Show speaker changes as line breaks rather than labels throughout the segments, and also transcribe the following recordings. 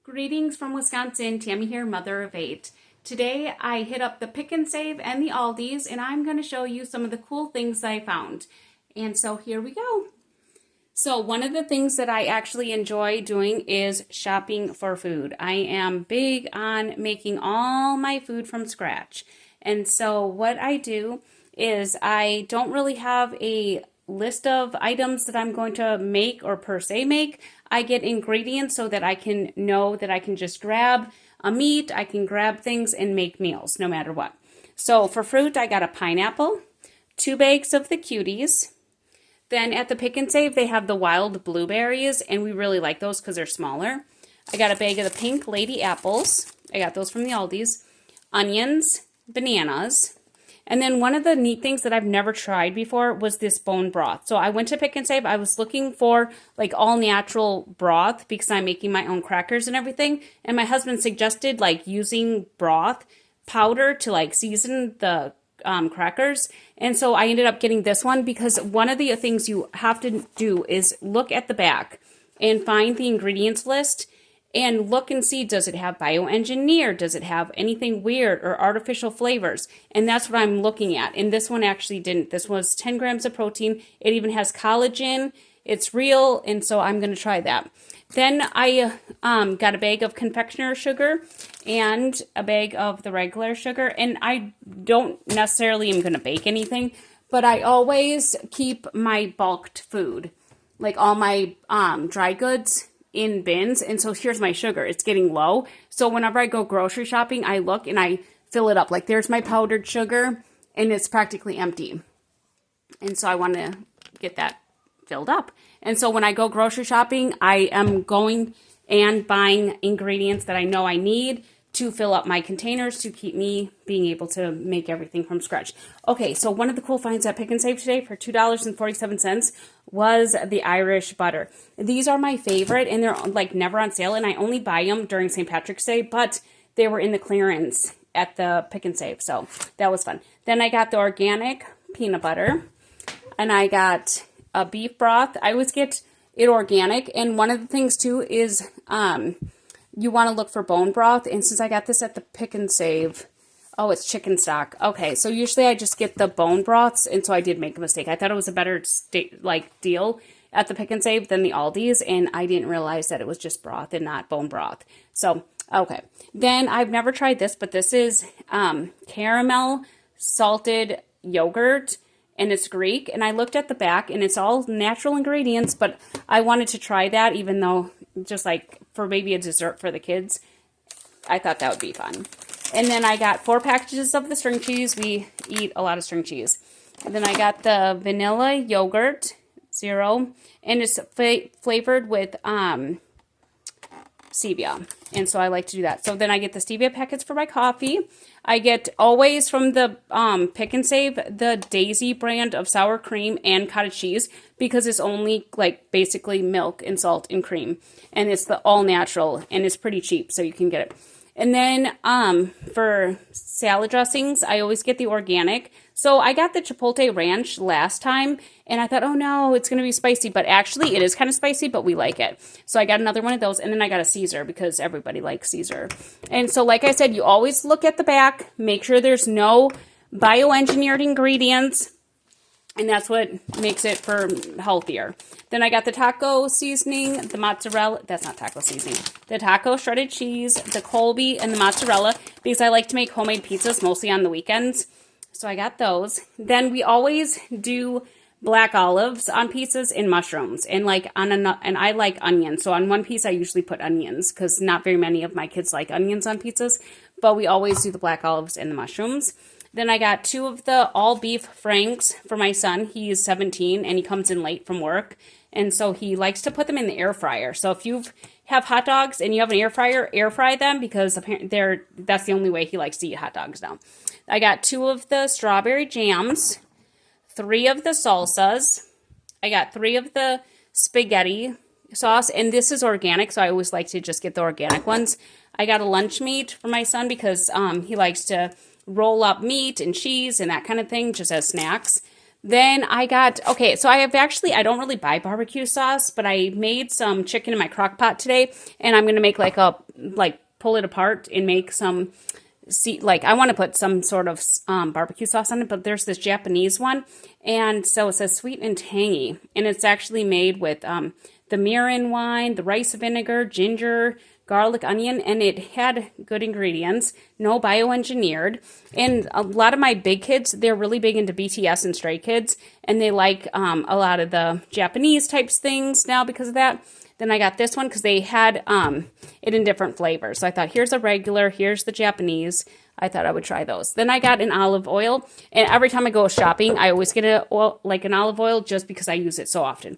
Greetings from Wisconsin, Tammy here, mother of 8. Today I hit up the Pick and Save and the Aldi's and I'm going to show you some of the cool things I found. And so here we go. So one of the things that I actually enjoy doing is shopping for food. I am big on making all my food from scratch. And so what I do is I don't really have a list of items that I'm going to make or per se make. I get ingredients so that I can know that I can just grab a meat, I can grab things and make meals no matter what. So for fruit, I got a pineapple, 2 bags of the cuties. Then at the Pick and Save, they have the wild blueberries, and we really like those because they're smaller. I got a bag of the pink lady apples. I got those from the Aldi's. Onions, bananas. And then one of the neat things that I've never tried before was this bone broth. So I went to Pick and Save. I was looking for like all natural broth because I'm making my own crackers and everything. And my husband suggested like using broth powder to like season the crackers. And so I ended up getting this one because one of the things you have to do is look at the back and find the ingredients list and look and see, does it have bioengineered? Does it have anything weird or artificial flavors? And that's what I'm looking at. And this one actually didn't. This was 10 grams of protein. It even has collagen. It's real. And so I'm going to try that. Then I got a bag of confectioner sugar and a bag of the regular sugar. And I don't necessarily am going to bake anything, but I always keep my bulked food, like all my dry goods, in bins. And so here's my sugar. It's getting low. So whenever I go grocery shopping, I look and I fill it up. Like there's my powdered sugar and it's practically empty. And so I want to get that filled up. And so when I go grocery shopping, I am going and buying ingredients that I know I need to fill up my containers to keep me being able to make everything from scratch. Okay, so one of the cool finds at Pick and Save today for $2.47 was the Irish butter. These are my favorite, and they're like never on sale, and I only buy them during St. Patrick's Day, but they were in the clearance at the Pick and Save, so that was fun. Then I got the organic peanut butter, and I got a beef broth. I always get it organic, and one of the things too is you want to look for bone broth, and since I got this at the Pick and Save, oh, it's chicken stock. Okay, so usually I just get the bone broths, and so I did make a mistake. I thought it was a better deal at the Pick and Save than the Aldi's, and I didn't realize that it was just broth and not bone broth. So, okay. Then I've never tried this, but this is caramel salted yogurt, and it's Greek, and I looked at the back, and it's all natural ingredients, but I wanted to try that, even though just like for maybe a dessert for the kids, I thought that would be fun. And then I got 4 packages of the string cheese. We eat a lot of string cheese. And then I got the vanilla yogurt, 0, and it's flavored with stevia. And so I like to do that. So then I get the stevia packets for my coffee. I get always from the Pick and Save the Daisy brand of sour cream and cottage cheese because it's only like basically milk and salt and cream. And it's the all natural and it's pretty cheap, so you can get it. And then for salad dressings, I always get the organic. So I got the Chipotle Ranch last time, and I thought, oh no, it's going to be spicy. But actually, it is kind of spicy, but we like it. So I got another one of those, and then I got a Caesar because everybody likes Caesar. And so like I said, you always look at the back, make sure there's no bioengineered ingredients, and that's what makes it for healthier. Then I got the taco seasoning, the mozzarella. That's not taco seasoning. The taco shredded cheese, the Colby, and the mozzarella because I like to make homemade pizzas mostly on the weekends. So I got those. Then we always do black olives on pizzas and mushrooms. And and I like onions. So on one piece I usually put onions because not very many of my kids like onions on pizzas. But we always do the black olives and the mushrooms. Then I got 2 of the all-beef franks for my son. He's 17, and he comes in late from work. And so he likes to put them in the air fryer. So if you have hot dogs and you have an air fryer, air fry them because apparently that's the only way he likes to eat hot dogs now. I got 2 of the strawberry jams, 3 of the salsas. I got 3 of the spaghetti sauce, and this is organic, so I always like to just get the organic ones. I got a lunch meat for my son because he likes to roll up meat and cheese and that kind of thing just as snacks. Then I got, okay, so I don't really buy barbecue sauce, but I made some chicken in my crock pot today, and I'm going to make pull it apart and make some, I want to put some sort of barbecue sauce on it, but there's this Japanese one, and so it says sweet and tangy, and it's actually made with the mirin wine, the rice vinegar, ginger, garlic, onion, and it had good ingredients, no bioengineered. And a lot of my big kids, they're really big into BTS and Stray Kids, and they like a lot of the Japanese types things now because of that. Then I got this one because they had it in different flavors. So I thought, here's a regular, here's the Japanese. I thought I would try those. Then I got an olive oil, and every time I go shopping, I always get an olive oil just because I use it so often.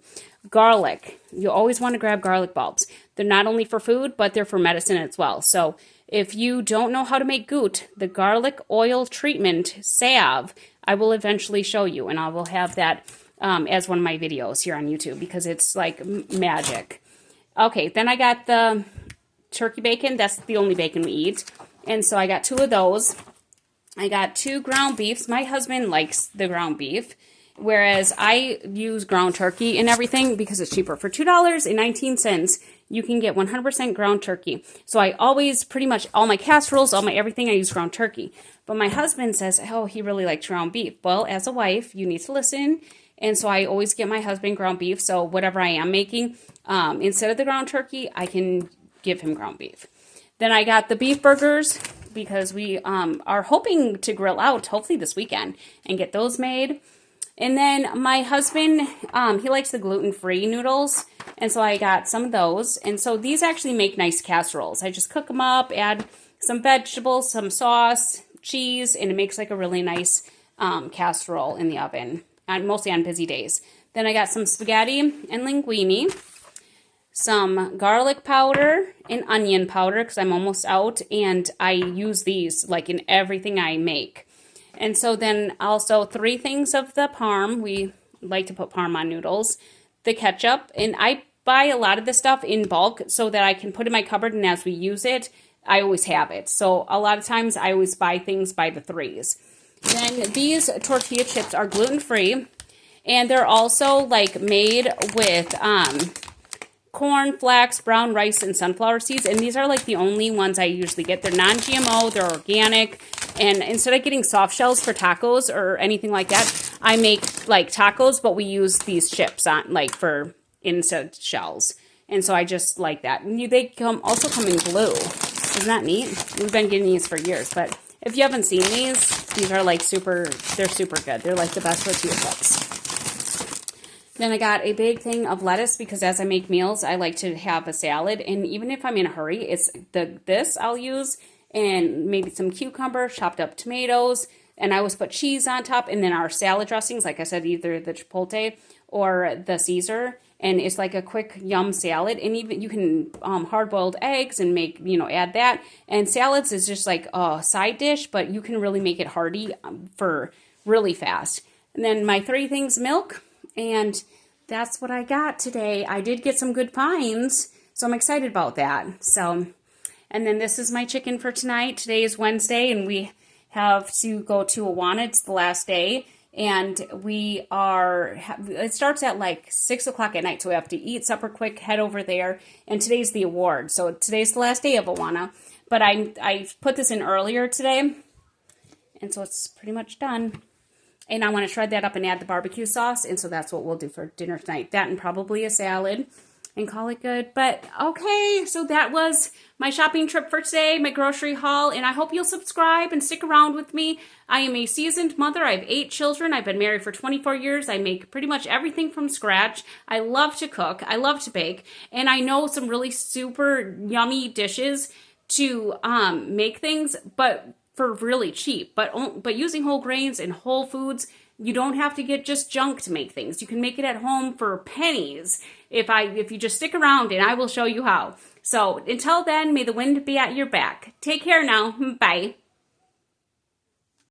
Garlic. You always want to grab garlic bulbs. They're not only for food, but they're for medicine as well. So if you don't know how to make gout, the garlic oil treatment salve, I will eventually show you, and I will have that as one of my videos here on YouTube because it's like magic. Okay, then I got the turkey bacon. That's the only bacon we eat. And so I got 2 of those. I got 2 ground beefs. My husband likes the ground beef, whereas I use ground turkey and everything because it's cheaper. For $2.19, you can get 100% ground turkey. So I always, pretty much all my casseroles, all my everything, I use ground turkey. But my husband says, oh, he really likes ground beef. Well, as a wife, you need to listen. And so I always get my husband ground beef. So whatever I am making, instead of the ground turkey, I can give him ground beef. Then I got the beef burgers because we are hoping to grill out hopefully this weekend and get those made. And then my husband, he likes the gluten-free noodles. And so I got some of those. And so these actually make nice casseroles. I just cook them up, add some vegetables, some sauce, cheese, and it makes like a really nice casserole in the oven, and mostly on busy days. Then I got some spaghetti and linguine, some garlic powder and onion powder because I'm almost out, and I use these like in everything I make. And so then also 3 things of the parm. We like to put parm on noodles, the ketchup, and I buy a lot of this stuff in bulk so that I can put in my cupboard, and as we use it, I always have it. So a lot of times I always buy things by the 3s. Then these tortilla chips are gluten-free, and they're also like made with corn, flax, brown rice, and sunflower seeds. And these are like the only ones I usually get. They're non-GMO, they're organic. And instead of getting soft shells for tacos or anything like that, I make like tacos, but we use these chips on like for instead shells. And so I just like that. And they also come in glue. Isn't that neat? We've been getting these for years, but if you haven't seen these are like they're super good. They're like the best tortilla chips. Then I got a big thing of lettuce because as I make meals, I like to have a salad. And even if I'm in a hurry, it's this I'll use, and maybe some cucumber, chopped up tomatoes, and I always put cheese on top. And then our salad dressings, like I said, either the Chipotle or the Caesar. And it's like a quick yum salad. And even you can hard-boiled eggs and make, add that. And salads is just like a side dish, but you can really make it hearty for really fast. And then my 3 things, milk. And that's what I got today. I did get some good finds, so I'm excited about that. So, and then this is my chicken for tonight. Today is Wednesday, and we have to go to Awana. It's the last day, and it starts at like 6 o'clock at night, so we have to eat supper quick, head over there, and today's the award. So today's the last day of Awana, but I put this in earlier today, and so it's pretty much done. And I want to shred that up and add the barbecue sauce. And so that's what we'll do for dinner tonight. That and probably a salad and call it good. But okay, so that was my shopping trip for today, my grocery haul. And I hope you'll subscribe and stick around with me. I am a seasoned mother. I have 8 children. I've been married for 24 years. I make pretty much everything from scratch. I love to cook. I love to bake. And I know some really super yummy dishes to make things, but for really cheap, but using whole grains and whole foods, you don't have to get just junk to make things. You can make it at home for pennies if you just stick around, and I will show you how. So until then, may the wind be at your back. Take care now. Bye.